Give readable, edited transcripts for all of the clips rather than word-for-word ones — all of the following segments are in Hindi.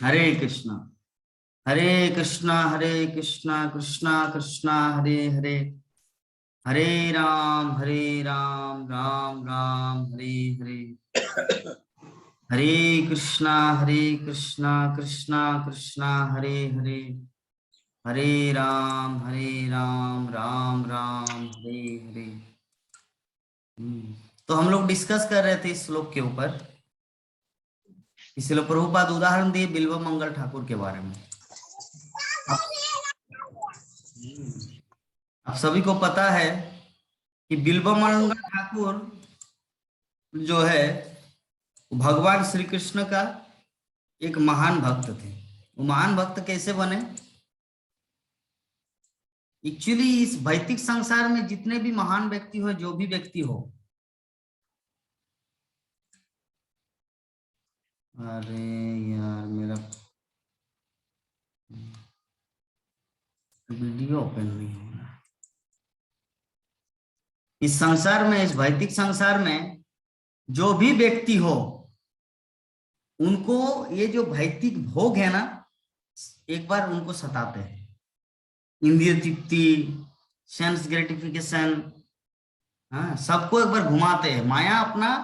हरे कृष्णा हरे कृष्णा कृष्णा कृष्णा हरे हरे, हरे राम राम राम हरे हरे, हरे कृष्णा कृष्णा कृष्णा हरे हरे, हरे राम राम राम हरे हरे। तो हम लोग डिस्कस कर रहे थे इस श्लोक के ऊपर, इसलिए प्रभुपाद उदाहरण दिए बिल्व मंगल ठाकुर के बारे में। आप सभी को पता है कि बिल्व मंगल ठाकुर जो है भगवान श्री कृष्ण का एक महान भक्त थे। वो महान भक्त कैसे बने? एक्चुअली इस भौतिक संसार में जितने भी महान व्यक्ति हो, जो भी व्यक्ति हो, अरे यार मेरा वीडियो ओपन नहीं हो रहा। इस संसार में, इस भौतिक संसार में जो भी व्यक्ति हो, उनको ये जो भौतिक भोग है ना, एक बार उनको सताते हैं। इंद्रिय तृप्ति, सेंस ग्रेटिफिकेशन, हाँ, सबको एक बार घुमाते हैं। माया अपना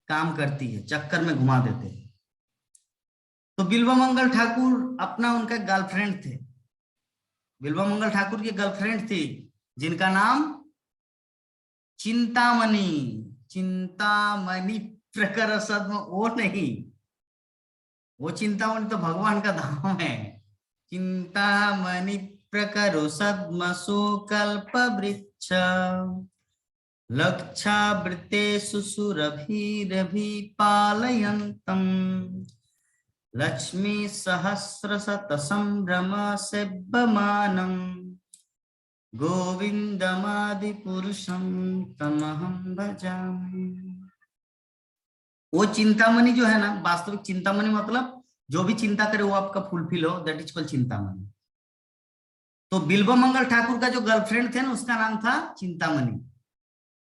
काम करती है, चक्कर में घुमा देते हैं। तो बिल्वमंगल ठाकुर अपना उनका गर्लफ्रेंड थे। बिल्वमंगल ठाकुर की गर्लफ्रेंड थी जिनका नाम चिंतामणि। चिंतामणि प्रकर सद्म वो नहीं, वो चिंतामणि तो भगवान का धाम है। चिंतामणि प्रकरो सद्म सुकल्प वृक्ष लक्षावृतेषु सुरभिरभि पालयन्तम् लक्ष्मी सहस्रशत संभ्रम सेव्यमानम् गोविंदमादि पुरुषम तमहं भजामि। वो चिंतामणि जो है ना, वास्तविक चिंतामणि मतलब जो भी चिंता करे वो आपका फुलफिल हो, दैट इज कॉल्ड चिंतामणि। तो बिल्वमंगल ठाकुर का जो गर्लफ्रेंड थे ना, उसका नाम था चिंतामणि।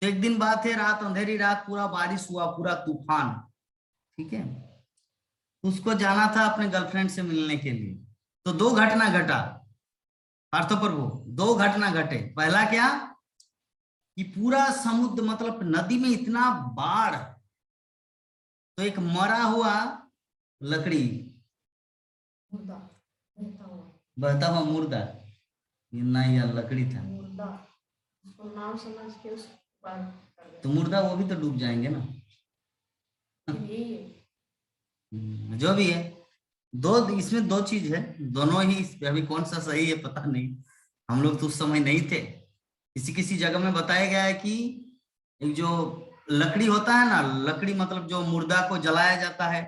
तो एक दिन बात है, रात अंधेरी रात, पूरा बारिश हुआ, पूरा तूफान, ठीक है। उसको जाना था अपने गर्लफ्रेंड से मिलने के लिए। तो दो घटना घटा पार्थप्रभु, दो घटना घटे। पहला क्या कि पूरा समुद्र मतलब नदी में इतना बाढ़, तो एक मरा हुआ लकड़ी, बहता हुआ मुर्दा, नहीं यार लकड़ी था, नाम समझ के तो मुर्दा वो भी तो डूब जाएंगे ना। जो भी है, दो इसमें दो चीज है, दोनों ही। अभी कौन सा सही है पता नहीं, हम लोग तो उस समय नहीं थे। किसी किसी जगह में बताया गया है कि एक जो लकड़ी होता है ना, लकड़ी मतलब जो मुर्दा को जलाया जाता है,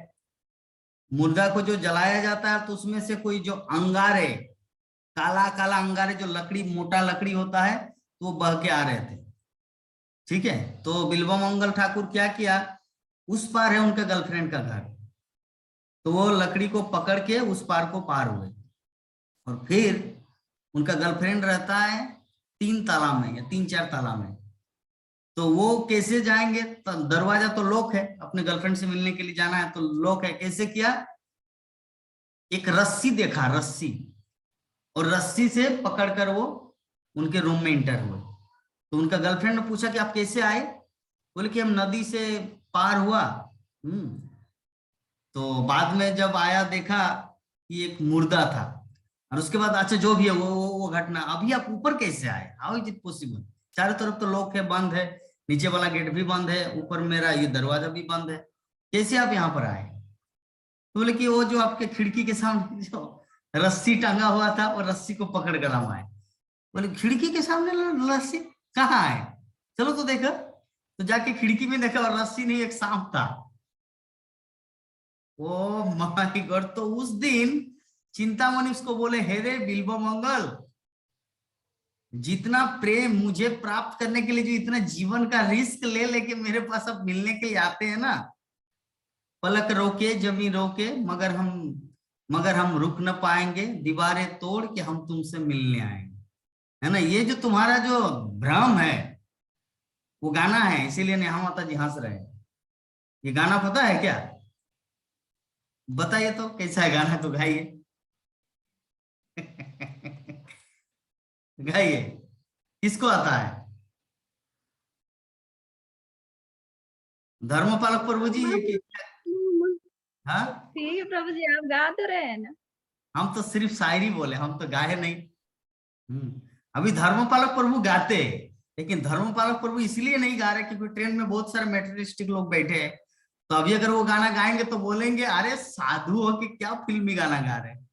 मुर्दा को जो जलाया जाता है तो उसमें से कोई जो अंगारे, काला काला अंगारे, जो लकड़ी, मोटा लकड़ी होता है, तो वो बह के आ रहे थे, ठीक है। तो बिल्वमंगल ठाकुर क्या किया, उस पार है उनका गर्लफ्रेंड का घर, तो वो लकड़ी को पकड़ के उस पार को पार हुए। और फिर उनका गर्लफ्रेंड रहता है 3 ताला में या 3-4 ताला में, तो वो कैसे जाएंगे? तो दरवाजा तो लॉक है, अपने गर्लफ्रेंड से मिलने के लिए जाना है तो लॉक है। कैसे किया? एक रस्सी देखा, रस्सी, और रस्सी से पकड़कर वो उनके रूम में इंटर हुए। तो उनका गर्लफ्रेंड ने पूछा कि आप कैसे आए? बोले कि हम नदी से पार हुआ। तो बाद में जब आया देखा कि एक मुर्दा था, और उसके बाद अच्छा जो भी है वो घटना। अभी आप ऊपर कैसे आए? How is it possible? चारों तरफ तो लॉक है, बंद है, नीचे वाला गेट भी बंद है, ऊपर मेरा ये दरवाजा भी बंद है, कैसे आप यहाँ पर आए? तो बोले कि वो जो आपके खिड़की के सामने जो रस्सी टंगा हुआ था, वो रस्सी को पकड़ कर हम आए। बोले खिड़की के सामने रस्सी कहाँ है? चलो तो देखो। तो जाके खिड़की में देखा और रस्सी नहीं, एक सांप था। Oh my God! तो उस दिन चिंतामणि उसको बोले, हे रे बिल्वमंगल, जितना प्रेम मुझे प्राप्त करने के लिए जो इतना जीवन का रिस्क ले लेके मेरे पास अब मिलने के लिए आते हैं ना, पलक रोके जमी रोके, मगर हम रुक न पाएंगे, दीवारें तोड़ के हम तुमसे मिलने आएंगे, है ना। ये जो तुम्हारा जो भ्रम है वो गाना है, इसीलिए नेहा माता जी हंस रहे हैं। ये गाना पता है क्या? बताइए तो कैसा है गाना, तो गाइए। गाइए, किसको आता है? धर्मपालक प्रभु जी ये हाँ, ठीक है प्रभु जी, आप गा तो रहे हैं ना। हम तो सिर्फ शायरी बोले, हम तो गाए नहीं। अभी धर्मपालक प्रभु गाते हैं, लेकिन धर्मपालक प्रभु इसलिए नहीं गा रहे क्योंकि ट्रेन में बहुत सारे मेटेरियलिस्टिक लोग बैठे हैं। तो अभी अगर वो गाना गाएंगे तो बोलेंगे अरे साधु हो कि क्या फिल्मी गाना गा रहे हैं।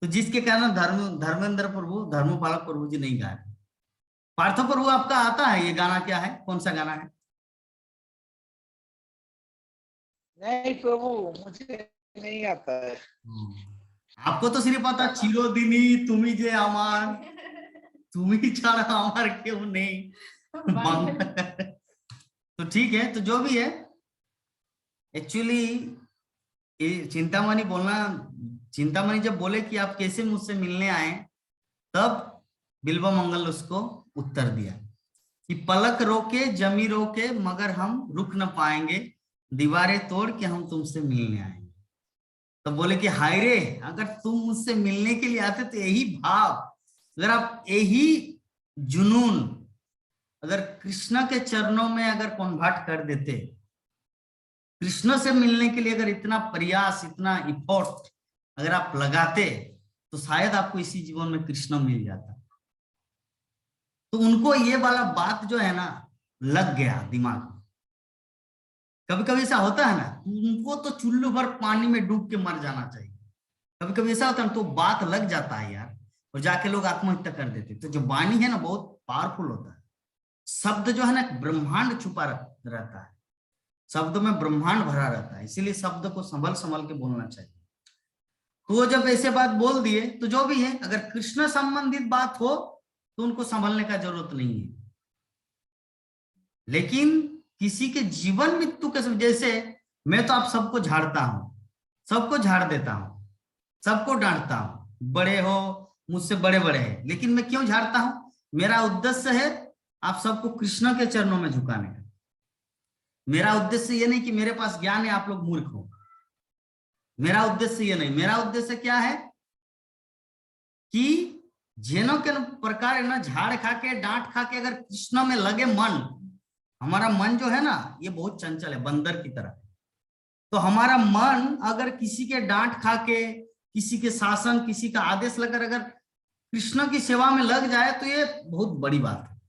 तो जिसके कारण धर्मेंद्र प्रभु, धर्मपालक प्रभु जी नहीं गा रहे। पार्थो प्रभु, आपका आता है ये गाना? क्या है, कौन सा गाना है? नहीं प्रभु, मुझे नहीं आता है। आपको तो सिर्फ पता चिरोदिनी तुम्ही जे আমার, तुम्ही ছাড়া আমার কেউ নেই। तो ठीक है, तो जो भी है, एक्चुअली चिंतामणि जब बोले कि आप कैसे मुझसे मिलने आए, तब बिल्वा मंगल उसको उत्तर दिया कि पलक रोके जमी रोके मगर हम रुक न पाएंगे, दीवारें तोड़ के हम तुमसे मिलने आएंगे। तो बोले कि हाय रे, अगर तुम मुझसे मिलने के लिए आते तो यही भाव, अगर आप यही जुनून अगर कृष्ण के चरणों में अगर कन्वर्ट कर देते, कृष्ण से मिलने के लिए अगर इतना प्रयास, इतना इफोर्ट अगर आप लगाते, तो शायद आपको इसी जीवन में कृष्ण मिल जाता। तो उनको ये वाला बात जो है ना, लग गया दिमाग में। कभी कभी ऐसा होता है ना, उनको तो चुल्लू भर पानी में डूब के मर जाना चाहिए। कभी कभी ऐसा होता है तो बात लग जाता है यार, और जाके लोग आत्महत्या कर देते। तो जो वाणी है ना, बहुत पावरफुल होता है। शब्द जो है ना, ब्रह्मांड छुपा रहता है, शब्द में ब्रह्मांड भरा रहता है, इसीलिए शब्द को संभल संभल के बोलना चाहिए। तो वो जब ऐसे बात बोल दिए, तो जो भी है, अगर कृष्ण संबंधित बात हो तो उनको संभलने का जरूरत नहीं है। लेकिन किसी के जीवन मृत्यु के, जैसे मैं तो आप सबको झाड़ता हूं, सबको झाड़ देता हूं, सबको डांटता हूं, बड़े हो मुझसे बड़े बड़े हैं, लेकिन मैं क्यों झाड़ता हूं? मेरा उद्देश्य है आप सबको कृष्ण के चरणों में झुकाने का। मेरा उद्देश्य ये नहीं कि मेरे पास ज्ञान है आप लोग मूर्ख हो, मेरा उद्देश्य ये नहीं। मेरा उद्देश्य क्या है कि जेनो के प्रकार ना, झाड़ खा के डांट खा के अगर कृष्ण में लगे मन, हमारा मन जो है ना, ये बहुत चंचल है, बंदर की तरह। तो हमारा मन अगर किसी के डांट खा के, किसी के शासन, किसी का आदेश लेकर अगर कृष्ण की सेवा में लग जाए, तो ये बहुत बड़ी बात है।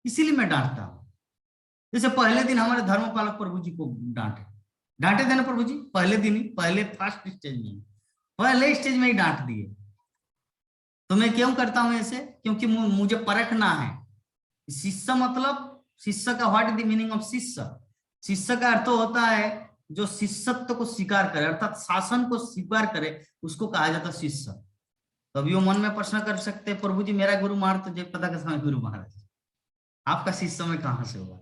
इसीलिए मैं डांटता हूं। जैसे पहले दिन हमारे धर्मपालक प्रभु जी को डांटे थे ना प्रभु जी, पहले दिन ही, पहले फर्स्ट स्टेज में, पहले स्टेज में ही डांट दिए। तो मैं क्यों करता हूं ऐसे? क्योंकि मुझे परखना है। शिष्य मतलब, शिष्य का what is the meaning of शिष्य? शिष्य का अर्थ होता है जो शिष्यत्व को स्वीकार करे, अर्थात शासन को स्वीकार करे, उसको कहा जाता है शिष्य। तभी वो मन में प्रश्न कर सकते हैं, प्रभु जी मेरा गुरु महाराज तो जय पता का समय गुरु महाराज, आपका शिष्य में कहां से होगा?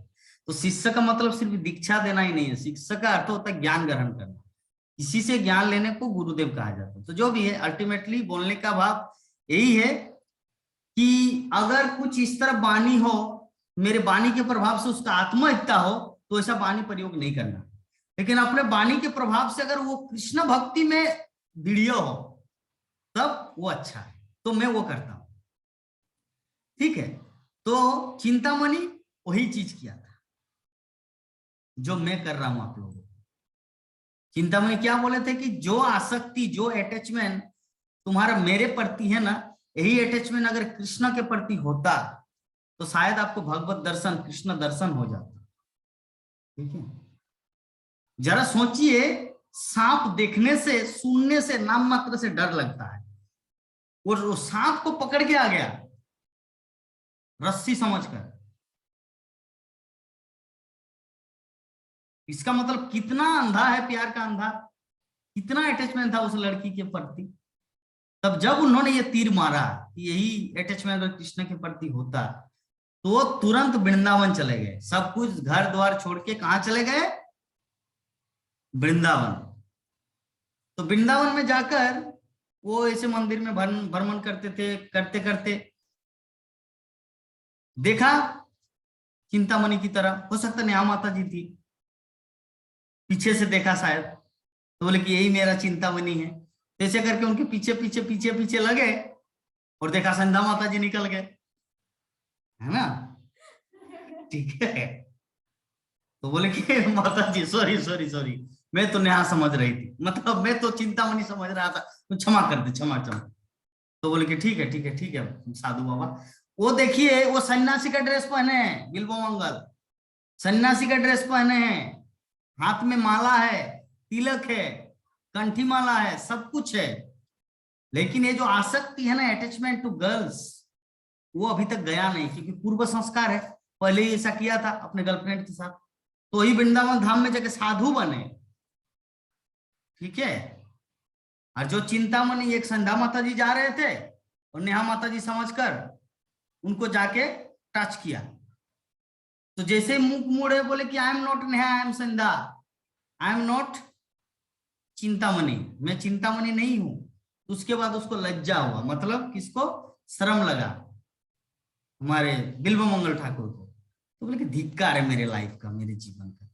तो शिष्य का मतलब सिर्फ दीक्षा देना ही नहीं है, शिष्य का अर्थ होता है ज्ञान ग्रहण करना। किसी से ज्ञान लेने को गुरुदेव कहा जाता है। तो जो भी है, अल्टीमेटली बोलने का भाव यही है कि अगर कुछ इस तरह वाणी हो, मेरे वाणी के प्रभाव से उसका आत्महत्या हो, तो ऐसा वाणी प्रयोग नहीं करना। लेकिन अपने वाणी के प्रभाव से अगर वो कृष्ण भक्ति में दृढ़ हो, तब वो अच्छा है। तो मैं वो करता हूं, ठीक है। तो चिंतामणि वही चीज किया था जो मैं कर रहा हूं आप लोगों को। चिंतामणि क्या बोले थे कि जो आसक्ति, जो अटैचमेंट तुम्हारा मेरे प्रति है ना, यही अटैचमेंट अगर कृष्ण के प्रति होता, तो शायद आपको भगवत दर्शन, कृष्ण दर्शन हो जाता। ठीक है, जरा सोचिए, सांप देखने से, सुनने से, नाम मात्र से डर लगता है, और वो सांप को पकड़ के आ गया रस्सी समझकर। इसका मतलब कितना अंधा है प्यार का, अंधा, कितना अटैचमेंट था उस लड़की के प्रति। तब जब उन्होंने ये तीर मारा कि यही अटैचमेंट अगर कृष्ण के प्रति होता, तो तुरंत वृंदावन चले गए, सब कुछ घर द्वार छोड़ के कहां चले गए? वृंदावन। तो वृंदावन में जाकर वो ऐसे मंदिर में भ्रमण करते थे, करते करते देखा चिंतामणि की तरह, हो सकता नेहा माता जी थी, पीछे से देखा शायद, तो बोले कि यही मेरा चिंतामणि है। ऐसे करके उनके पीछे पीछे पीछे पीछे लगे और देखा संध्या माता जी निकल गए, है ना। ठीक है, तो बोले कि माता जी सॉरी सॉरी सॉरी, मैं तो नेहा समझ रही थी, मतलब मैं तो चिंतामणि समझ रहा था, तो क्षमा कर दे, क्षमा क्षमा। तो बोले कि ठीक है ठीक है ठीक है साधु बाबा। वो देखिए वो सन्यासी का ड्रेस पहने हैं बिल्वमंगल, सन्यासी का ड्रेस पहने हैं, हाथ में माला है, तिलक है, कंठी माला है, सब कुछ है। लेकिन ये जो आसक्ति है ना, अटैचमेंट टू गर्ल्स, वो अभी तक गया नहीं, क्योंकि पूर्व संस्कार है, पहले ही ऐसा किया था अपने गर्लफ्रेंड के साथ, तो ही वृंदावन धाम में जाके साधु बने। ठीक है, और जो चिंतामणि एक संध्या माता जी जा रहे थे और नेहा माता जी समझकर उनको जाके टच किया, तो जैसे मुंह मोड़े बोले कि I am not Neha, I am Sandhya, I am not Chintamani, मैं चिंतामणि नहीं हूं। उसके बाद उसको लज्जा हुआ, मतलब किसको, शर्म लगा हमारे बिल्वमंगल ठाकुर को। तो बोले कि धिक्कार है मेरे लाइफ का, मेरे जीवन का।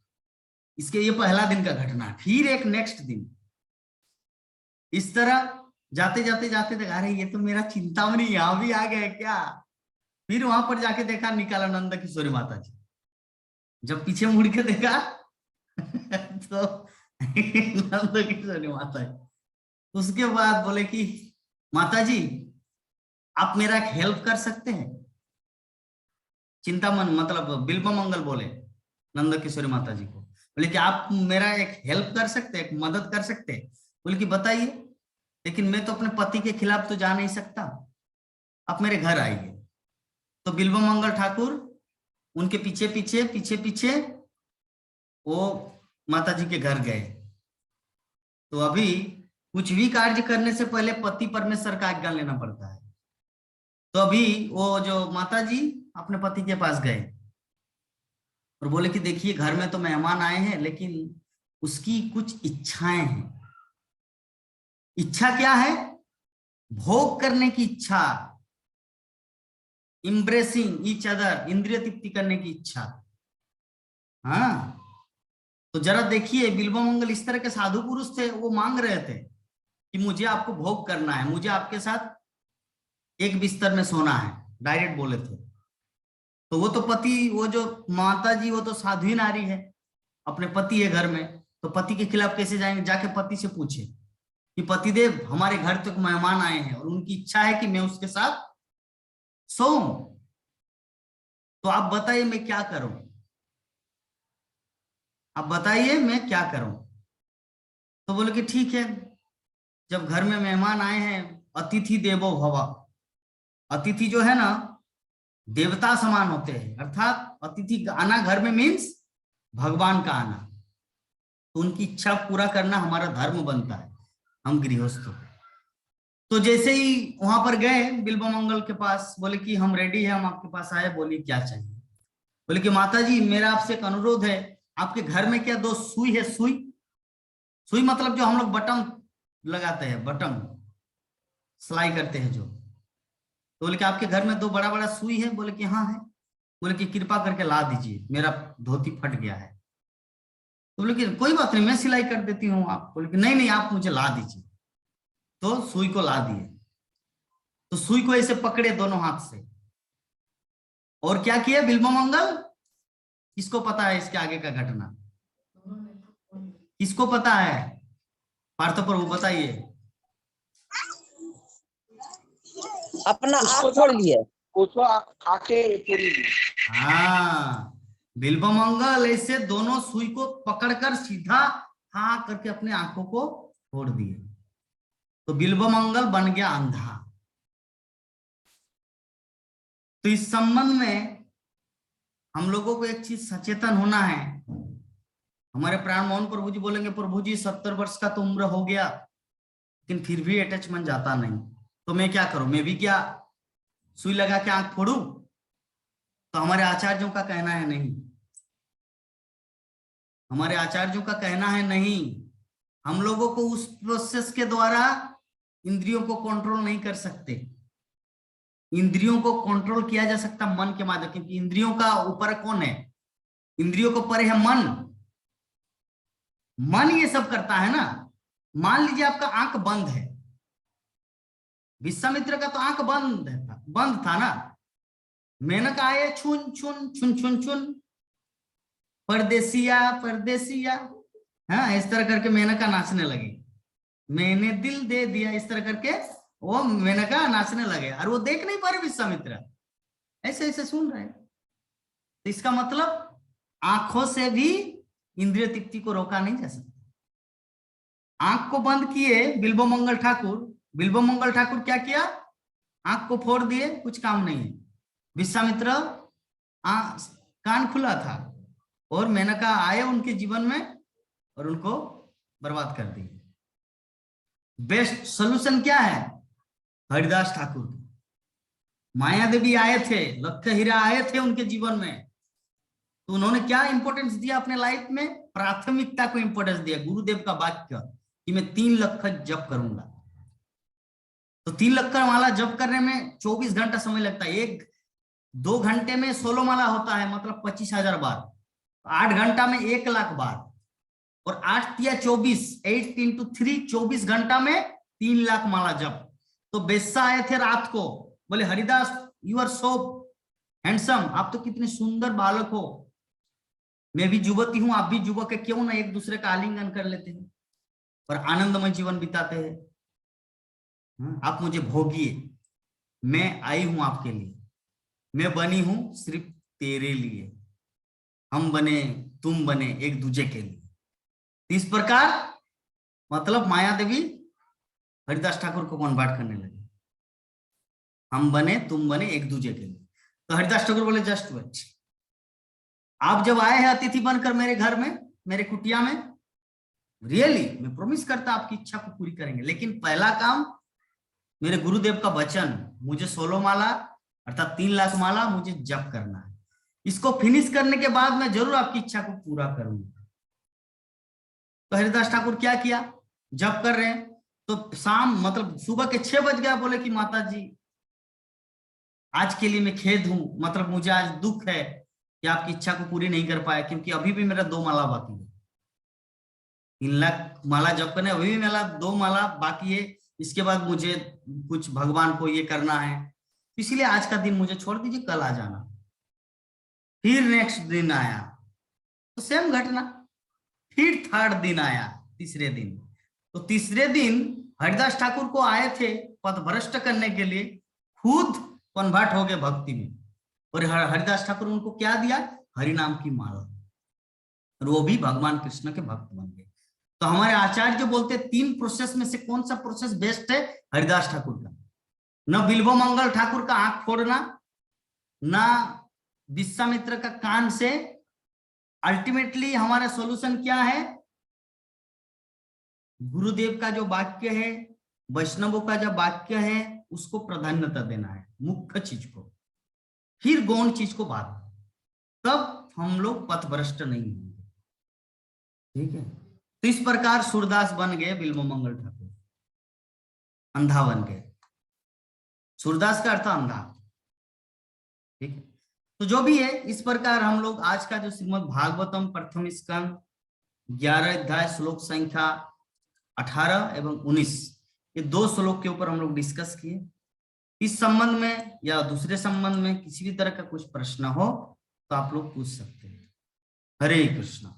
इसके ये पहला दिन का घटना। फिर एक नेक्स्ट दिन इस तरह जाते जाते जाते देखा, अरे ये तो मेरा चिंतामणि यहाँ भी आ गया क्या। फिर वहां पर जाके देखा निकालानंद किशोरी माता जी, जब पीछे मुड़ के देखा तो नंद किशोरी माता जी। उसके बाद बोले कि माता जी आप मेरा एक हेल्प कर सकते हैं। चिंतामन मतलब बिल्वमंगल बोले नंद किशोरी माता जी को, बोले कि आप मेरा एक हेल्प कर सकते हैं, एक मदद कर सकते हैं। बोले कि बताइए, लेकिन मैं तो अपने पति के खिलाफ तो जा नहीं सकता, आप मेरे घर आइए। तो बिल्वमंगल ठाकुर उनके पीछे पीछे पीछे पीछे वो माता जी के घर गए। तो अभी कुछ भी कार्य करने से पहले पति परमेश्वर का आज्ञा लेना पड़ता है। तो अभी वो जो माता जी अपने पति के पास गए और बोले कि देखिए घर में तो मेहमान आए हैं, लेकिन उसकी कुछ इच्छाएं हैं। इच्छा क्या है, भोग करने की इच्छा, इम्ब्रेसिंग ईच अदर, इंद्रिय तृप्ति करने की इच्छा। हाँ, तो जरा देखिए बिल्वमंगल इस तरह के साधु पुरुष थे, वो मांग रहे थे कि मुझे आपको भोग करना है, मुझे आपके साथ एक बिस्तर में सोना है, डायरेक्ट बोले थे। तो वो तो पति, वो जो माता जी वो तो साध्वी नारी है, अपने पति है घर में, तो पति के खिलाफ कैसे जाएंगे। जाके पति से पूछे कि पतिदेव हमारे घर तक मेहमान आए हैं और उनकी इच्छा है कि मैं उसके साथ सोऊं, तो आप बताइए मैं क्या करूं, आप बताइए मैं क्या करूं। तो बोले कि ठीक है, जब घर में मेहमान आए हैं, अतिथि देवो भव, अतिथि जो है ना देवता समान होते हैं, अर्थात अतिथि आना घर में मीन्स भगवान का आना, तो उनकी इच्छा पूरा करना हमारा धर्म बनता है, हम गृहस्थ। तो जैसे ही वहां पर गए बिल्वमंगल के पास, बोले कि हम रेडी है, हम आपके पास आए, बोली क्या चाहिए। बोले कि माता जी मेरा आपसे एक अनुरोध है, आपके घर में क्या दो सुई है, सुई, सुई मतलब जो हम लोग बटन लगाते हैं, बटन सिलाई करते हैं जो। तो बोले कि आपके घर में दो बड़ा बड़ा सुई है। बोले कि हाँ है। बोले कि कृपा करके ला दीजिए, मेरा धोती फट गया है। तो बोले कि कोई बात नहीं मैं सिलाई कर देती हूँ आप। बोले कि नहीं नहीं आप मुझे ला दीजिए। तो सुई को ला दिए, तो सुई को ऐसे पकड़े दोनों हाथ से, और क्या किया बिल्वमंगल, किसको पता है इसके आगे का घटना, किसको पता है, पार्थ प्रभु बताइए। अपना आप छोड़ लिए, उसको आके पूरी हाँ, बिल्वमंगल ऐसे दोनों सुई को पकड़कर सीधा हा करके अपने आंखों को फोड़ दिए, तो बिल्वमंगल बन गया अंधा। तो इस संबंध में हम लोगों को एक चीज सचेतन होना है। हमारे प्राण मोहन प्रभु जी बोलेंगे, प्रभु जी 70 वर्ष का तो उम्र हो गया, लेकिन फिर भी अटैचमेंट जाता नहीं, तो मैं क्या करूं, मैं भी क्या सुई लगा के आंख फोड़ू। तो हमारे आचार्यों का कहना है नहीं, हमारे आचार्यों का कहना है नहीं, हम लोगों को उस प्रोसेस के द्वारा इंद्रियों को कंट्रोल नहीं कर सकते। इंद्रियों को कंट्रोल किया जा सकता मन के माध्यम, क्योंकि इंद्रियों का ऊपर कौन है, इंद्रियों को परे है मन। मन ये सब करता है ना। मान लीजिए आपका आंख बंद है, विश्वामित्र का तो आंख बंद था ना। मेनका आए, छुन छुन छुन छुन छुन, परदेसिया परदेसिया, हाँ इस तरह करके मेनका नाचने लगी। मैंने दिल दे दिया, इस तरह करके वो मेनका नाचने लगे, और वो देख नहीं पा रहे विश्वामित्र, ऐसे ऐसे सुन रहे। तो इसका मतलब आंखों से भी इंद्रिय तृप्ति को रोका नहीं जा सकता। आंख को बंद किए बिल्वमंगल ठाकुर। बिल्वमंगल ठाकुर क्या किया? आंख को फोड़ दिए, कुछ काम नहीं है। विश्वामित्र कान खुला था, और मेनका आए उनके जीवन में और उनको बर्बाद कर दी। बेस्ट सोल्यूशन क्या है? हरिदास ठाकुर। माया देवी आए थे, लक्ष्य हीरा आए थे उनके जीवन में, तो उन्होंने क्या इंपॉर्टेंस दिया अपने लाइफ में? प्राथमिकता को इंपॉर्टेंस दिया। गुरुदेव का वाक्य कि मैं 3 लाख जप करूंगा। तो 3 लाख माला जप करने में 24 घंटा समय लगता है। 1-2 घंटे में 16 माला होता है, मतलब 25,000 बार। 8 घंटा में 1 लाख बार, और 8 या 24, 8 into 3, 24 घंटा में 3 लाख माला जप। तो बेस्सा आए थे रात को, बोले Haridas you are so handsome, आप तो कितने सुंदर बालक हो, मैं भी युवती हूं, आप भी युवक है, क्यों ना एक दूसरे का आलिंगन कर लेते हैं और आनंदमय जीवन बिताते हैं। आप मुझे भोगिए, मैं आई हूं आपके लिए, मैं बनी हूं सिर्फ तेरे लिए, हम बने तुम बने एक दूसरे के लिए। इस प्रकार मतलब माया देवी हरिदास ठाकुर को कन्वर्ट करने लगे, हम बने तुम बने एक दूसरे के लिए। तो हरिदास ठाकुर बोले जस्ट वेट, आप जब आए हैं अतिथि बनकर मेरे घर में, मेरे कुटिया में, रियली मैं प्रॉमिस करता आपकी इच्छा को पूरी करेंगे, लेकिन पहला काम मेरे गुरुदेव का वचन, मुझे 16 माला अर्थात 3 लाख माला मुझे जप करना है। इसको फिनिश करने के बाद मैं जरूर आपकी इच्छा को पूरा करूंगा। तो हरिदास ठाकुर क्या किया? जप कर रहे हैं, तो शाम मतलब सुबह के 6 बज गया। बोले कि माता जी आज के लिए मैं खेद हूं, मतलब मुझे आज दुख है कि आपकी इच्छा को पूरी नहीं कर पाया, क्योंकि अभी भी मेरा 2 माला बाकी है। 3 लाख माला जप करने, अभी भी मेरा 2 माला बाकी है। इसके बाद मुझे कुछ भगवान को ये करना है, इसलिए आज का दिन मुझे छोड़ दीजिए, कल आ जाना। फिर नेक्स्ट दिन आया तो सेम घटना। फिर थर्ड दिन आया, तीसरे दिन। तो तीसरे दिन हरिदास ठाकुर को आए थे पथभ्रष्ट करने के लिए, खुद कन्वर्ट हो गए भक्ति में। और हरिदास ठाकुर उनको क्या दिया? हरि नाम की माला, और वो भी भगवान कृष्ण के भक्त बन गए। तो हमारे आचार्य जो बोलते 3 प्रोसेस में से कौन सा प्रोसेस बेस्ट है? हरिदास ठाकुर का। न बिल्वमंगल ठाकुर का आंख फोड़ना, ना विश्वामित्र का कान से। अल्टीमेटली हमारा सॉल्यूशन क्या है? गुरुदेव का जो वाक्य है, वैष्णवों का जो वाक्य है, उसको प्राधान्यता देना है, मुख्य चीज को, फिर गौण चीज को बाद, तब हम लोग पथभ्रष्ट नहीं होंगे। ठीक है। तो इस प्रकार सूरदास बन गए बिल्वमंगल ठाकुर, अंधा बन गए। सूरदास का अर्थ अंधा। ठीक है। तो जो भी है, इस प्रकार हम लोग आज का जो श्रीमद् भागवतम प्रथम स्कंद 11 अध्याय श्लोक संख्या 18 एवं 19, ये 2 श्लोक के ऊपर हम लोग डिस्कस किए। इस संबंध में या दूसरे संबंध में किसी भी तरह का कुछ प्रश्न हो तो आप लोग पूछ सकते हैं। हरे कृष्ण।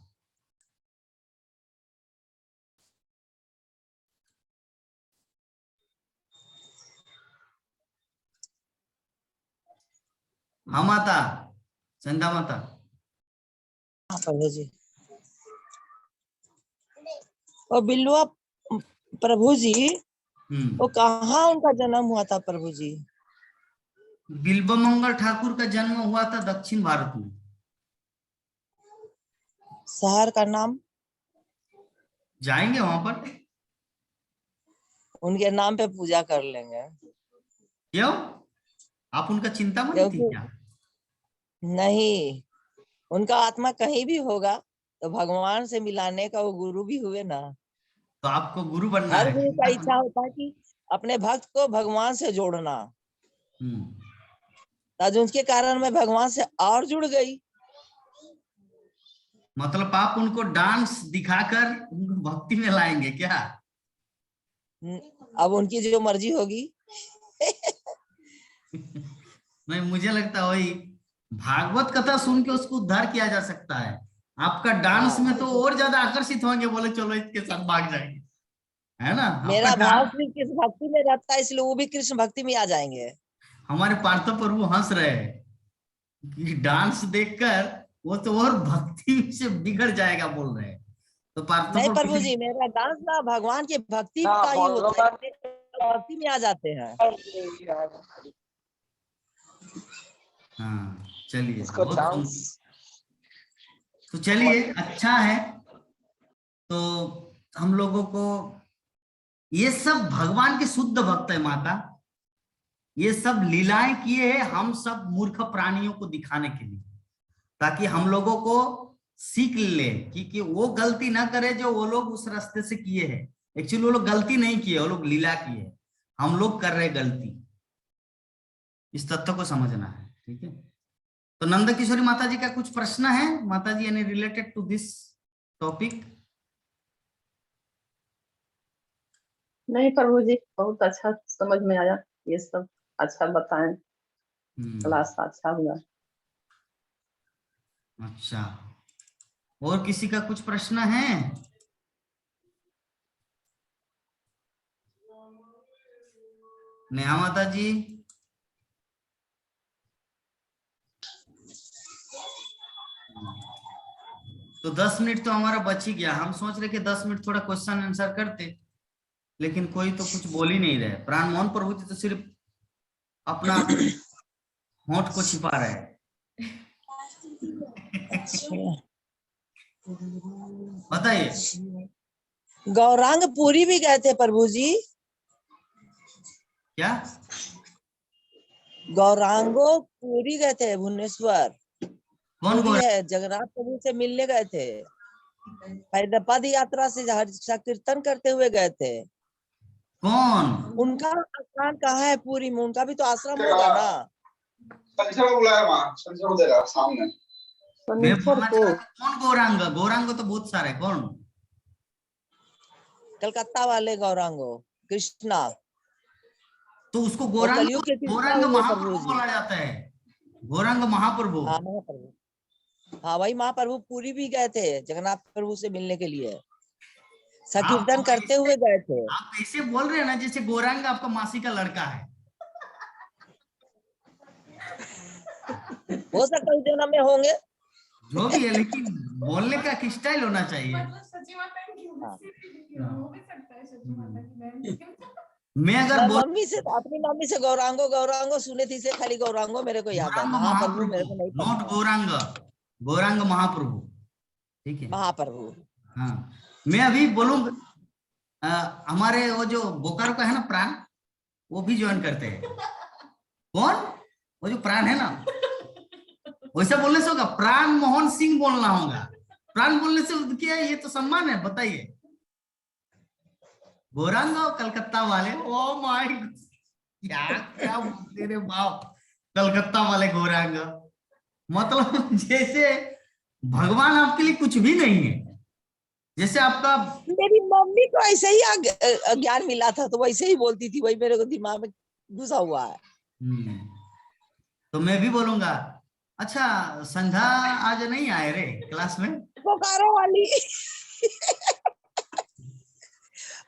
हाँ माता, संध्या माता। हाँ प्रभु जी। और बिल्वा प्रभु जी, वो कहाँ उनका जन्म हुआ था प्रभु जी? बिल्वमंगल ठाकुर का जन्म हुआ था दक्षिण भारत में। शहर का नाम? जाएंगे वहां पर। उनके नाम पे पूजा कर लेंगे। क्यों? आप उनका चिंता मत थी क्योंकि क्या? नहीं, उनका आत्मा कहीं भी होगा तो भगवान से मिलाने का वो गुरु भी हुए ना। तो आपको गुरु बनना हर है, गुरु का चिंता इच्छा होता है कि अपने भक्त को भगवान से जोड़ना। आज उनके कारण मैं भगवान से और जुड़ गई। मतलब आप उनको डांस दिखाकर उनको भक्ति में लाएंगे क्या? अब उनकी जो मर्जी होगी। नहीं, मुझे लगता है वही भागवत कथा सुन के उसको उद्धार किया जा सकता है। आपका डांस में तो और ज्यादा आकर्षित होंगे, बोले चलो इसके साथ भाग जाएंगे, है ना? आपका मेरा भाव डांस। सिर्फ कृष्ण भक्ति में रहता है, इसलिए वो भी कृष्ण भक्ति में आ जाएंगे। हमारे पार्थो प्रभु हंस रहे हैं कि डांस देखकर वो तो और भक्ति से बिगड़ जाएगा बोल रहे हैं। तो पार्थो नहीं प्रभु प्रभु जी, मेरा डांस ना भगवान की भक्ति हाँ, का ही होता है, भगवान भक्ति में आ जाते हैं। हाँ चलिए, इसको बहुत डांस। सुंदर। तो चलिए, अच्छा है। तो हम लोगों को ये सब भगवान के शुद्ध भक्त है माता, ये सब लीलाएं किए हैं हम सब मूर्ख प्राणियों को दिखाने के लिए, ताकि हम लोगों को सीख ले कि वो गलती ना करे जो वो लोग उस रास्ते से किए हैं। एक्चुअली वो लोग गलती नहीं किए, वो लोग लीला किए, हम लोग कर रहे गलती। इस तथ्य को समझना है, ठीक है? तो नंद किशोरी माता जी का कुछ प्रश्न है माता जी, यानी रिलेटेड टू दिस टॉपिक? नहीं प्रभु जी, बहुत अच्छा समझ में आया, ये सब अच्छा बताएं, क्लास अच्छा हुआ। अच्छा, और किसी का कुछ प्रश्न है? नेहा माता जी? तो 10 मिनट तो हमारा बच ही गया। हम सोच रहे कि 10 मिनट थोड़ा क्वेश्चन आंसर करते, लेकिन कोई तो कुछ बोल ही नहीं रहे। प्राण मोहन प्रभु जी तो सिर्फ अपना होंठ को छिपा रहे हैं। बताइए। गौरांग पुरी भी गए थे प्रभु जी। क्या? गौरांगो पुरी गए थे, भुवनेश्वर। कौन पुरी गौरांग? है, जगन्नाथ प्रभु से मिलने गए थे। पद यात्रा से हर्षा कीर्तन करते हुए गए थे। कौन? उनका स्थान कहाँ है पुरी में? उनका भी तो आश्रम होगा ना। संजय बुलाया वहाँ, संजय देगा सामने। मैं शनिचर बोलना को चाहता हूं, कौन गौरांग? गौरांग तो बहुत सारे, कौन? कलकत्ता वाले गौरांगो कृष्णा, तो उसको वो गौरांग, कलयुग के कृष्णा गौरांग हुए प्रभु महाप्रभु जी। बोला जाता है। गौरांग महाप्रभु। हाँ महाप्रभु, हाँ वही महाप्रभु पुरी भी गए थे जगन्नाथ प्रभु से मिलने के लिए। संकीर्तन करते हुए गए थे। आप ऐसे बोल रहे हैं ना जैसे गौरांग आपका मासी का लड़का है। हो सकता है उस जन्म में होंगे। जो भी है, लेकिन बोलने का एक स्टाइल होना चाहिए। मैं अगर मैं बोल मम्मी से, अपनी मम्मी से गौरांगो गौरांगो सुने थी, से खाली गौरांगो मेरे को याद है, गौरांग महाप्रभु मेरे महाप्रभु, को नहीं नॉट पता है। गौरांग, गौरांग महाप्रभु, ठीक है? महाप्रभु। हाँ, मैं अभी बोलूंगा। हमारे वो जो बोकारो का है ना प्राण, वो भी ज्वाइन करते हैं। कौन? वो जो प्राण है ना, वैसा बोलने से होगा? प्राण मोहन सिंह बोलना होगा। प्राण बोलने से क्या है? ये तो सम्मान है, बताइए। गौरांग कलकत्ता वाले, ओ माय, क्या क्या बोलते रे बाप, कलकत्ता वाले गौरांग। मतलब जैसे भगवान आपके लिए कुछ भी नहीं है, जैसे आपका। मेरी मम्मी को ऐसे ही ज्ञान मिला था, तो वैसे ही बोलती थी, वही मेरे को दिमाग में घुसा हुआ है। तो मैं भी बोलूंगा। अच्छा, संध्या आज नहीं आए रे क्लास में? बोकारो वाली।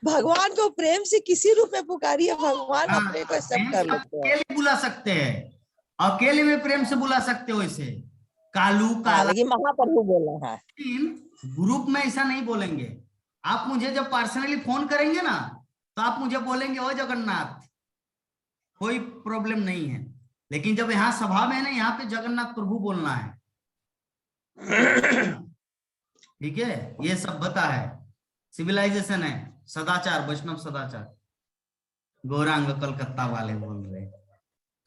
भगवान को प्रेम से किसी रूप में पुकारिए, भगवान अपने को एक्सेप्ट कर लेते हैं। अकेले बुला सकते हैं, अकेले में प्रेम से बुला सकते हो इसे, कालू हाँ, काला। लेकिन महाप्रभु बोला है। लेकिन ग्रुप में ऐसा नहीं बोलेंगे। आप मुझे जब पर्सनली फोन करेंगे ना, तो आप मुझे बोलेंगे ओ जगन्नाथ, कोई प्रॉब्लम नहीं है। लेकिन जब यहाँ सभा में है ना, यहाँ पे जगन्नाथ प्रभु बोलना है, ठीक है? ये सभ्यता है, सिविलाइजेशन है, सदाचार, वैष्णव सदाचार। गौरांग कलकत्ता वाले बोल रहे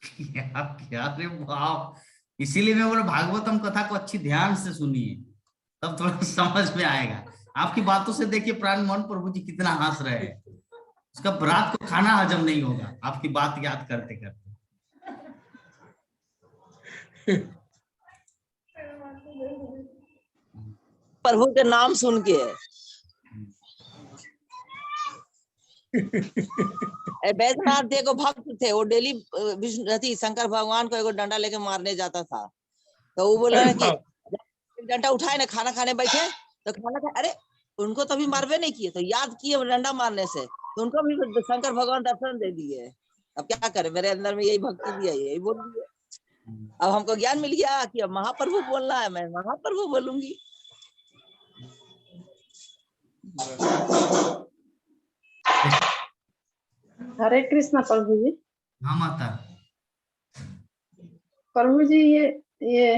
क्या रे बाप। इसीलिए मैं बोला भागवतम कथा को अच्छी ध्यान से सुनिए, तब थोड़ा समझ में आएगा। आपकी बातों से देखिए प्राण मोहन प्रभु जी कितना हंस रहे हैं। उसका रात को खाना हजम नहीं होगा आपकी बात याद करते करते। महाप्रभु के नाम सुन के बैद्यनाथ जी को भक्त थे, वो डेली विष्णु शंकर भगवान को एगो डंडा लेके मारने जाता था। तो वो बोला कि डंडा उठाए ना, खाना खाने बैठे तो खाना खा, अरे उनको तो अभी मारवे नहीं किए, तो याद किए डंडा मारने से, तो उनको भी शंकर भगवान दर्शन दे दिए। अब क्या करें, मेरे अंदर में यही भक्ति भी है, यही बोल दिए। अब हमको ज्ञान मिल गया कि अब महाप्रभु बोलना है, मैं महाप्रभु बोलूंगी। हरे कृष्णा प्रभु जी। हाँ माता। प्रभु जी ये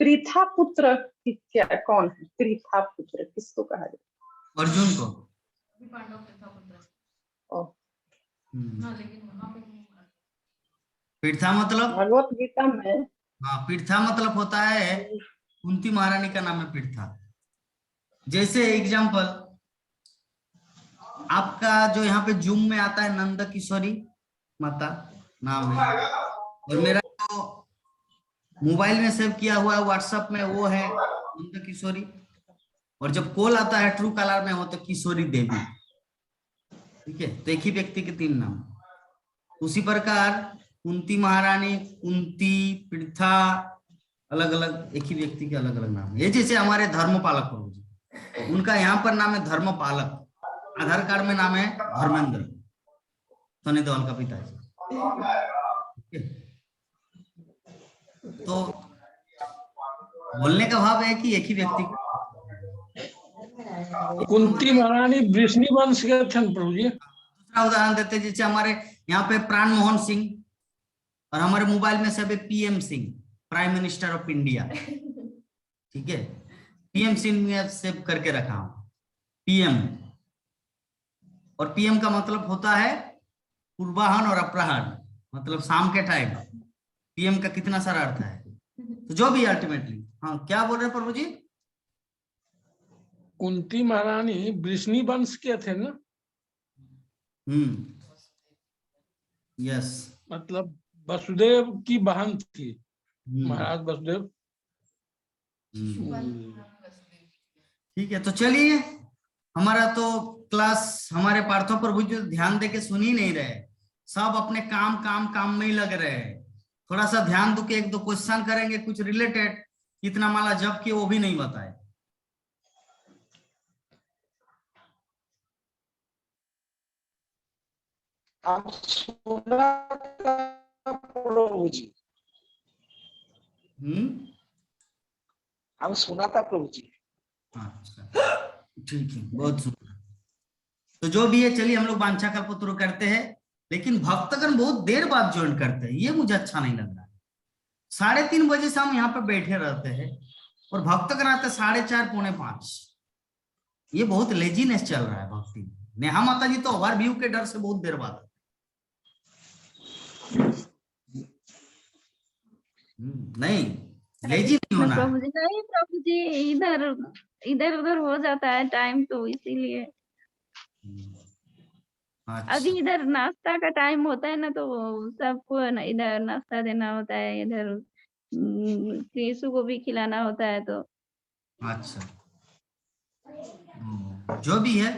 पृथा पुत्र क्या कौन है? पृथा पुत्र किसको कहा जाए? अर्जुन को। पृथा मतलब भगवत गीता में। हाँ, पृथा मतलब होता है, कुंती महारानी का नाम है पृथा। जैसे एग्जाम्पल आपका जो यहाँ पे जूम में आता है नंद किशोरी माता नाम है, और मेरा जो मोबाइल में सेव किया हुआ है व्हाट्सएप में वो है नंद किशोरी, और जब कॉल आता है ट्रू कॉलर में हो तो किशोरी देवी। ठीक है, तो एक ही व्यक्ति के 3 नाम। उसी प्रकार कुंती महारानी, कुंती, पृथा, अलग अलग एक ही व्यक्ति के अलग अलग नाम है। ये जैसे हमारे धर्मपालक प्रभु जी, उनका यहाँ पर नाम है धर्मपालक, आधार कार्ड में नाम है धर्मेंद्र, सनी देओल का पिताजी। तो बोलने का भाव है कि एक ही व्यक्ति का। कुंती महारानी वृष्णि वंश के थे प्रभु जी। दूसरा उदाहरण देते हैं, जैसे हमारे यहाँ पे प्राण मोहन सिंह, और हमारे मोबाइल में सब है PM Singh, prime minister of India. ठीक है, पीएम सिंह में सेव करके रखा हूं पीएम, और पीएम का मतलब होता है पूर्वाहन और अपराहन, मतलब शाम के टाइम। पीएम का कितना सारा अर्थ है, तो जो भी अल्टीमेटली। हाँ, क्या बोल रहे हैं प्रभु जी? कुंती महारानी वृष्णि वंश के थे ना? यस, मतलब वसुदेव की बहन थी, महाराज वसुदेव। ठीक है, तो चलिए, हमारा तो क्लास, हमारे पार्थो प्रभु जी ध्यान दे के सुन ही नहीं रहे, सब अपने काम काम काम में ही लग रहे हैं। थोड़ा सा ध्यान दो के 1-2 क्वेश्चन करेंगे कुछ रिलेटेड, कितना माला जप किए वो भी नहीं बताए। हम सुना था प्रभु जी। हम सुना था प्रभु जी। अच्छा, ठीक है, बहुत सुंदर। तो जो भी है, चलिए हम लोग वांछा कल्पतरु करते हैं, लेकिन भक्तगण बहुत देर बाद ज्वाइन करते हैं, ये मुझे अच्छा नहीं लग रहा है। 3:30 बजे से हम यहाँ पे बैठे रहते हैं और भक्तगण आते 4:30 पौने 5। ये बहुत लेजीनेस चल रहा है भक्ति में। नेहा माता जी तो ओवरव्यू के डर से बहुत देर बाद। नहीं, लेजी नहीं होना प्रभु जी, नहीं प्रभु जी, इधर इधर उधर हो जाता है टाइम, तो इसीलिए। अच्छा। अभी इधर नाश्ता का टाइम होता है ना, तो सबको इधर नाश्ता देना होता है, इधर केसु को भी खिलाना होता है, तो अच्छा, जो भी है,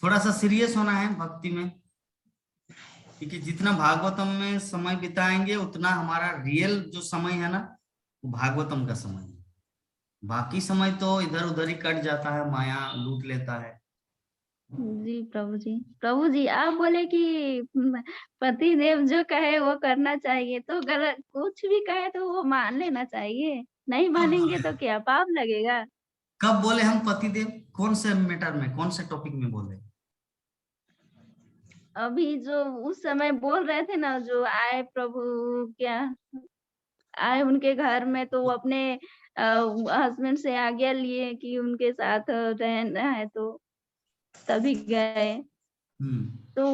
थोड़ा सा सीरियस होना है भक्ति में, क्योंकि जितना भागवतम में समय बिताएंगे उतना हमारा रियल जो समय है ना, वो भागवतम का समय है। बाकी समय तो इधर उधर ही कट जाता है, माया लूट लेता है। जी प्रभु जी। प्रभु जी, आप बोले कि पति देव जो कहे वो करना चाहिए, तो गलत कुछ भी कहे तो वो मान लेना चाहिए, नहीं मानेंगे तो क्या पाप लगेगा? कब बोले हम पतिदेव? कौन से मैटर में, कौन से टॉपिक में बोले? अभी जो उस समय बोल रहे थे ना, जो आए प्रभु, क्या आए उनके घर में, तो वो अपने हस्बैंड से आज्ञा लिए कि उनके साथ रहना है, तो तभी गए। तो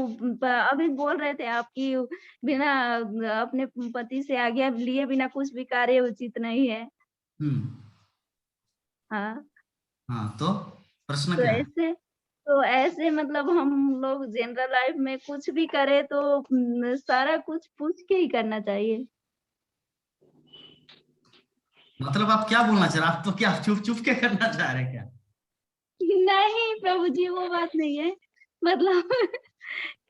अभी बोल रहे थे आपकी बिना अपने पति से आज्ञा लिए बिना कुछ भी कार्य उचित नहीं है। हाँ, तो प्रश्न क्या है? तो ऐसे मतलब हम लोग जनरल लाइफ में कुछ भी करें तो सारा कुछ पूछ के ही करना चाहिए। मतलब आप क्या बोलना चाह रहे, आप तो क्या चुप चुप के करना चाह रहे हैं क्या? नहीं प्रभु जी, वो बात नहीं है। मतलब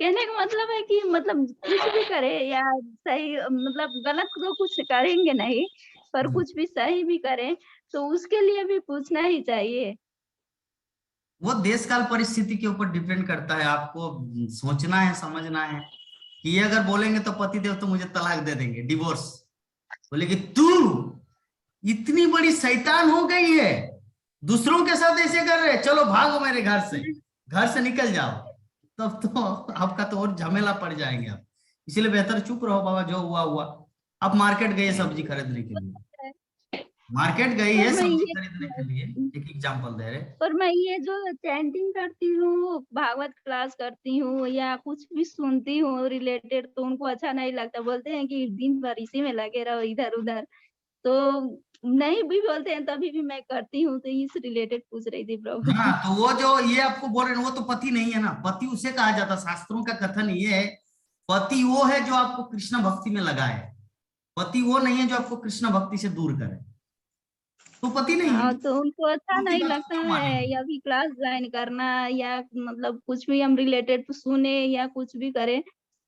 कहने का मतलब है कि मतलब कुछ भी करे या सही, मतलब गलत तो कुछ करेंगे नहीं, पर कुछ भी सही भी करें तो उसके लिए भी पूछना ही चाहिए। वो देश काल परिस्थिति के ऊपर डिपेंड करता है, आपको सोचना है, समझना है कि ये अगर बोलेंगे तो पति देव तो मुझे तलाक दे देंगे, डिवोर्स। बोले कि तू इतनी बड़ी शैतान हो गई है, दूसरों के साथ ऐसे कर रहे, चलो भागो मेरे घर से निकल जाओ, तब तो आपका तो और झमेला पड़ जाएंगे आप। इसलिए बेहतर चुप रहो बाबा, जो हुआ हुआ। आप मार्केट गए सब्जी खरीदने के लिए, मार्केट गई पर है मैं सब्जी ये खरीदने के लिए, एक एग्जांपल दे रहे। पर मैं ये जो चैंटिंग करती हूँ, भागवत क्लास करती हूँ या कुछ भी सुनती हूँ रिलेटेड, तो उनको अच्छा नहीं लगता, बोलते हैं कि दिन भर इसी में लगे रहो इधर उधर। तो नहीं भी बोलते हैं तभी भी मैं करती हूँ, तो इस रिलेटेड पूछ रही थी प्रभु हाँ, जी। तो वो जो ये आपको बोल रहे हैं वो तो पति नहीं है ना, पति उसे कहा जाता, शास्त्रों का कथन ये है, पति वो है जो आपको कृष्ण भक्ति में लगाए, पति वो नहीं है जो आपको कृष्ण भक्ति से दूर करे, तो पति नहीं है। हाँ, तो उनको अच्छा उनकी नहीं बात को लगता क्यों है मानेंगे? या भी क्लास ज्वाइन करना या मतलब कुछ भी हम रिलेटेड सुने या कुछ भी करें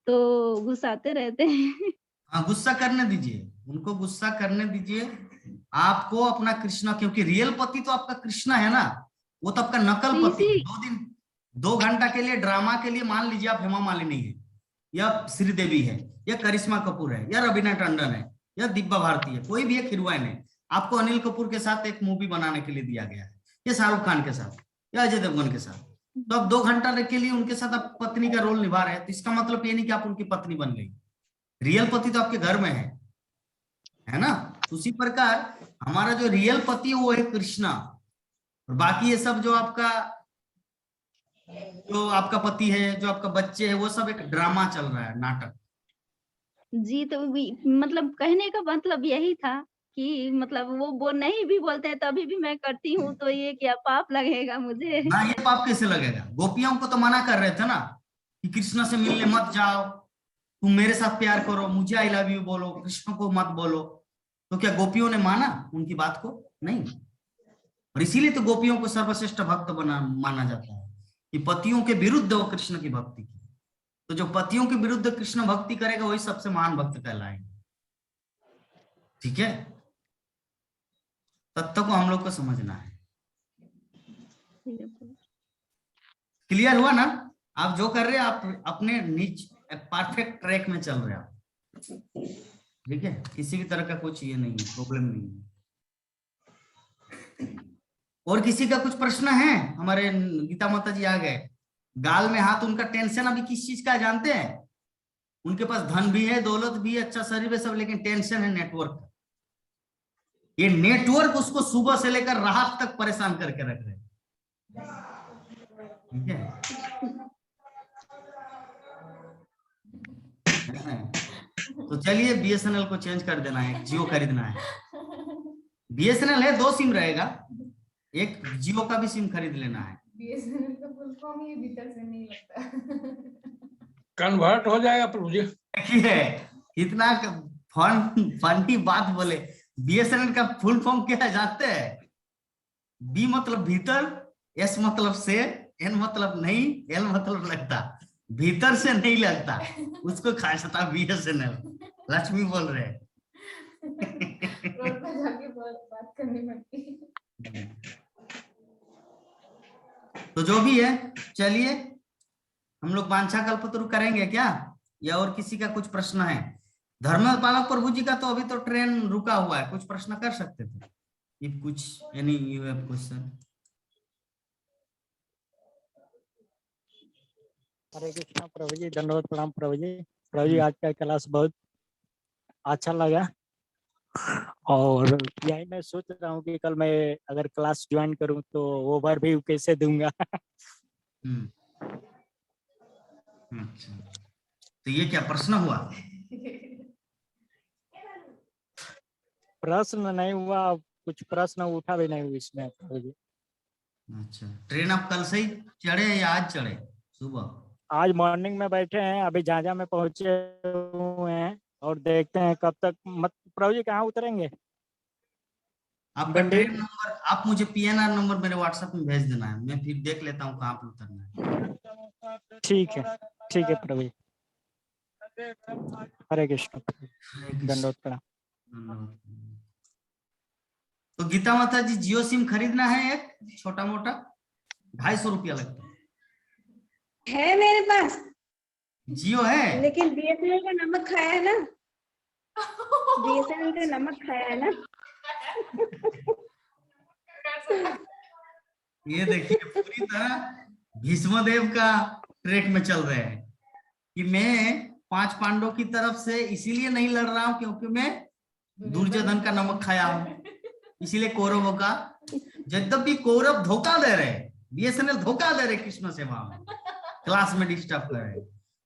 तो घुसाते रहते हैं। हाँ, गुस्सा करने दीजिए, उनको गुस्सा करने दीजिए। आपको अपना कृष्णा, क्योंकि रियल पति तो आपका कृष्णा है ना, वो तो आपका तो नकल पति इसी है। 2 घंटा के लिए ड्रामा के लिए मान लीजिए आप हेमा मालिनी है, या श्रीदेवी है, या करिश्मा कपूर है, या रवीना टंडन है, या दिव्या भारती है, कोई भी एक हीरोइन है, आपको अनिल कपूर के साथ एक मूवी बनाने के लिए दिया गया है, या शाहरुख खान के साथ, या अजय देवगन के साथ, तो आप 2 घंटा के लिए उनके साथ आप पत्नी का रोल निभा रहे हैं, तो इसका मतलब ये नहीं कि आप उनकी पत्नी बन गई। रियल पति तो आपके घर में है ना। तो उसी प्रकार हमारा जो रियल पति है वो है कृष्णा, और बाकी ये सब जो आपका पति है, जो आपका बच्चे है, वो सब एक ड्रामा चल रहा है, नाटक। जी, तो मतलब कहने का मतलब यही था कि मतलब वो नहीं भी बोलते हैं तभी भी मैं करती हूँ, तो ये क्या पाप लगेगा मुझे? ना, ये पाप कैसे लगेगा? गोपियों को तो मना कर रहे थे ना कि कृष्ण से मिलने मत जाओ, तुम मेरे साथ प्यार करो, मुझे आई लव यू बोलो, कृष्ण को मत बोलो। तो क्या गोपियों ने माना उनकी बात को? नहीं। और इसीलिए तो गोपियों को सर्वश्रेष्ठ भक्त बना माना जाता है कि पतियों के विरुद्ध वो कृष्ण की भक्ति की। तो जो पतियों के विरुद्ध कृष्ण भक्ति करेगा वही सबसे महान भक्त कहलाएगा। ठीक है, तत्व को हम लोग को समझना है। क्लियर हुआ ना? आप जो कर रहे हैं आप अपने नीच परफेक्ट ट्रैक में चल रहे हैं आप। ठीक है, किसी भी तरह का कुछ ये नहीं है, प्रॉब्लम नहीं है। और किसी का कुछ प्रश्न है? हमारे गीता माता जी आ गए। गाल में हाथ, उनका टेंशन अभी किस चीज का है जानते हैं? उनके पास धन भी है, दौलत भी है, अच्छा शरीर है सब, लेकिन टेंशन है नेटवर्क। ये नेटवर्क उसको सुबह से लेकर रात तक परेशान करके रख रहे हैं। ठीक है, तो चलिए बीएसएनएल को चेंज कर देना है, जियो खरीदना है। बीएसएनएल है, 2 सिम रहेगा, एक जियो का भी सिम खरीद लेना है। बीएसएनएल का फुल फॉर्म ही भीतर से नहीं लगता। कन्वर्ट हो जाएगा प्रभु जी। देखिए इतना फनी बात बोले। बीएसएनएल का फुल फॉर्म क्या है जानते हैं? बी मतलब भीतर, एस मतलब से, एन मतलब नहीं, एल मतलब लगता। भीतर से नहीं लगता, उसको खासा था बीएसएनएल। लक्ष्मी बोल रहे हैं। रोड पे जाके बात करनी पड़ती। तो जो भी है, चलिए हम लोग वांछा कल्पतरु करेंगे क्या, या और किसी का कुछ प्रश्न है? धर्मपालक प्रभु जी का तो अभी तो ट्रेन रुका हुआ है, कुछ प्रश्न कर सकते थे इफ कुछ एनी यू हैव क्वेश्चन। हरे कृष्णा प्रभु जी, दंडवत प्रणाम प्रभु जी। प्रभु जी आज का क्लास बहुत अच्छा लगा, और यही मैं सोच रहा हूँ कि कल मैं अगर क्लास ज्वाइन करूँ तो ओवरव्यू कैसे दूंगा। अच्छा, तो ये क्या प्रश्न हुआ? प्रश्न नहीं हुआ, कुछ प्रश्न उठा भी नहीं हुआ इसमें प्रभु जी। अच्छा, ट्रेन आप कल से ही चढ़े या आज चढ़े सुबह? आज मॉर्निंग में बैठे हैं, अभी झाझा में पहुंचे हुए हैं और देखते हैं कब तक। मत प्रभु जी कहाँ उतरेंगे? आपका बंडे- ट्रेन नंबर, आप मुझे PNR नंबर मेरे व्हाट्सएप में भेज देना है, मैं फिर देख लेता हूँ कहाँ पे उतरना है। ठीक है प्रभु जी। हरे कृष्ण, दंडवत प्रणाम। धन्यवाद। तो गीता माता जी, जियो सिम खरीदना है एक छोटा मोटा, 250 रुपया लगता है मेरे पास, है। जियो है, लेकिन BSNL का नमक खाया है ना, BSNL का नमक खाया है ना। ये देखिए पूरी तरह भीष्मदेव का ट्रैक में चल रहे हैं कि मैं 5 पांडवों की तरफ से इसीलिए नहीं लड़ रहा हूं क्योंकि मैं दुर्योधन का नमक खाया हूं, इसीलिए कौरवों का, यद्यपि कौरव धोखा दे रहे, BSNL धोखा दे रहे कृष्ण सेवा में, क्लास में डिस्टर्ब कर रहे,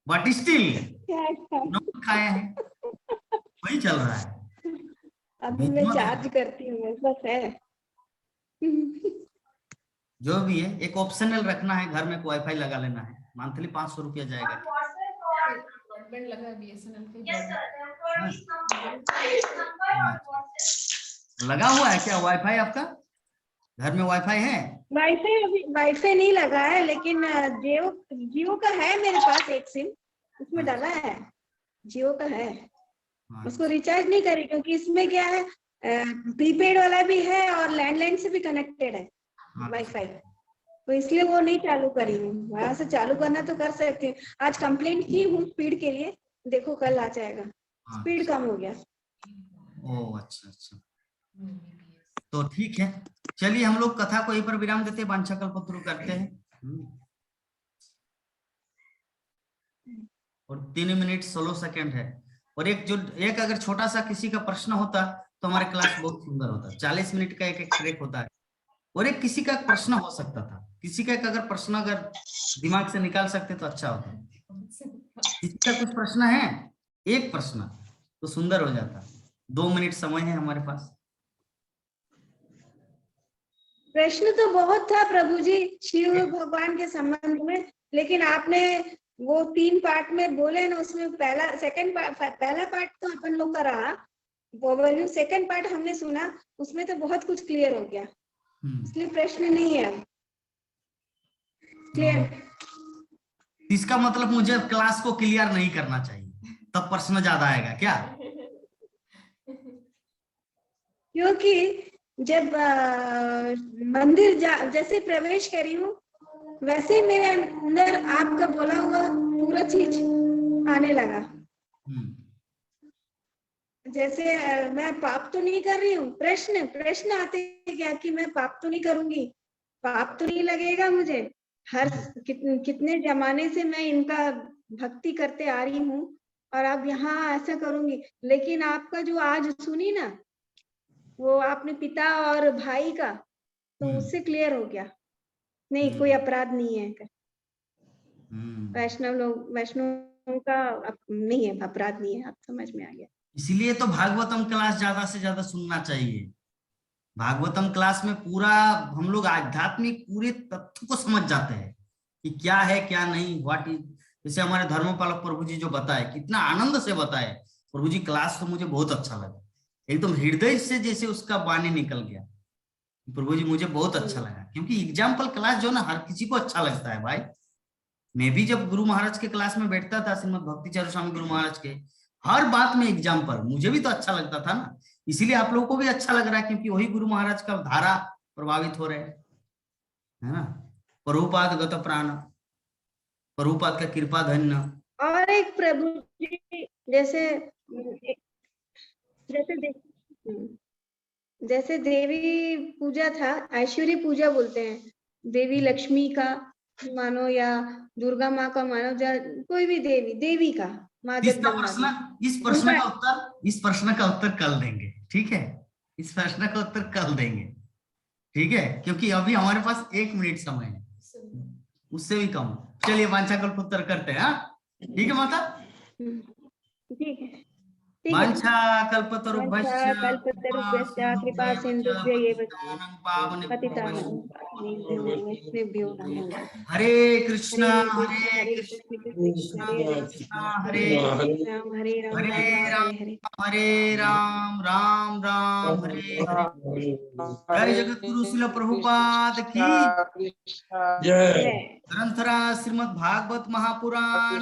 बट स्टिल नमक खाए हैं, वही चल रहा है। अभी मैं चार्ज करती हूँ, मेरे पास है। जो भी है, एक ऑप्शनल रखना है, घर में वाईफाई लगा लेना है, मंथली 500 रुपया जाएगा। लगा BSNL के लगा हुआ है क्या वाईफाई? आपका घर में वाईफाई है? वाईफाई अभी वाईफाई नहीं लगा है, लेकिन जियो का है मेरे पास एक सिम, उसमें डाला है, जियो का है। उसको रिचार्ज नहीं करी क्योंकि इसमें क्या है, प्रीपेड वाला भी है और लैंडलाइन से भी कनेक्टेड है वाईफाई, तो इसलिए वो नहीं चालू करी हूँ। वहां से चालू करना तो कर सकती हूँ। आज कंप्लेंट की हूँ स्पीड के लिए, देखो कल आ जाएगा, स्पीड कम हो गया। ओह अच्छा अच्छा, तो ठीक है, चलिए हम लोग कथा को यहीं पर विराम देते हैं, वांछा कल्पतरु करते हैं। और 3 मिनट 16 सेकंड है। और एक अगर छोटा सा किसी का प्रश्न होता तो हमारे क्लास बहुत सुंदर होता। 40 मिनट का एक ट्रैक होता है, और एक किसी का प्रश्न हो सकता था, किसी का अगर प्रश्न अगर दिमाग से निकाल सकते तो अच्छा होता। किसी का कुछ प्रश्न है, एक प्रश्न तो सुंदर हो जाता। 2 मिनट समय है हमारे पास। प्रश्न तो बहुत था प्रभु जी शिव भगवान के संबंध में, लेकिन आपने वो 3 पार्ट में बोले ना, उसमें पहला पार्ट तो अपन लोग का रहा, वो सेकंड पार्ट हमने सुना, उसमें तो बहुत कुछ क्लियर हो गया, इसलिए प्रश्न नहीं है क्लियर। इसका मतलब मुझे क्लास को क्लियर नहीं करना चाहिए, तब प्रश्न ज्यादा आएगा क्या? क्योंकि जब मंदिर जैसे प्रवेश करी हूँ, वैसे मेरे अंदर आपका बोला हुआ पूरा चीज आने लगा। जैसे मैं पाप तो नहीं कर रही हूँ, प्रश्न आते क्या कि मैं पाप तो नहीं करूंगी, पाप तो नहीं लगेगा मुझे, हर कितने जमाने से मैं इनका भक्ति करते आ रही हूँ, और अब यहाँ ऐसा करूंगी। लेकिन आपका जो आज सुनी ना, वो आपने पिता और भाई का, तो उससे क्लियर हो गया, नहीं कोई अपराध नहीं है। वैष्णव का नहीं है, अपराध नहीं है, आप समझ में आ गया। इसीलिए तो भागवतम क्लास ज्यादा से ज्यादा सुनना चाहिए। भागवतम क्लास में पूरा हम लोग आध्यात्मिक पूरे तत्व को समझ जाते हैं कि क्या है क्या नहीं, व्हाट इज। जैसे हमारे धर्मपालक प्रभु जी जो बताए, कितना आनंद से बताए प्रभु जी, क्लास तो मुझे बहुत अच्छा लगा, एकदम हृदय से जैसे उसका वाणी निकल गया। प्रभु जी मुझे बहुत अच्छा लगा, क्योंकि एग्जाम्पल क्लास जो ना हर किसी को अच्छा लगता है भाई। मैं भी जब गुरु महाराज के क्लास में बैठता था, श्रीमद भक्ति चारू स्वामी गुरु महाराज के, हर बात में एग्जाम्पल, मुझे भी तो अच्छा लगता था ना, इसीलिए आप लोगों को भी अच्छा लग रहा है, क्योंकि वही गुरु महाराज का धारा प्रभावित हो रहे हैं, है ना। प्रभुपाद गत प्राण, प्रभुपाद का कृपा धन्य। और एक प्रभु जी जैसे देवी पूजा था, ऐश्वर्य पूजा बोलते हैं, देवी लक्ष्मी का मानो या दुर्गा माँ का मानो, कोई भी देवी का माँ जगदम्बा। इस प्रश्न का उत्तर कल देंगे, ठीक है, इस प्रश्न का उत्तर कल देंगे, ठीक है, क्योंकि अभी हमारे पास 1 मिनट समय है, उससे भी कम। चलिए वांछा कल्प उत्तर करते हैं, ठीक है माता? ठीक है। ठीक है वाञ्छा कल्पतरुभ्यश्च वाञ्छा कल्पतरुभ्यश्च कृपा सिन्धुभ्य एव च पावनेभ्यो पतितानां वैष्णवेभ्यो नमो नमः। हरे कृष्णा हरे कृष्ण कृष्ण हरे राम हरे हरे राम राम राम हरे हरे। हरे राम राम राम हरे हरे। जय जगत गुरु शिल प्रभुपाद की जय जय। ग्रंथराज श्रीमद् भागवत महापुराण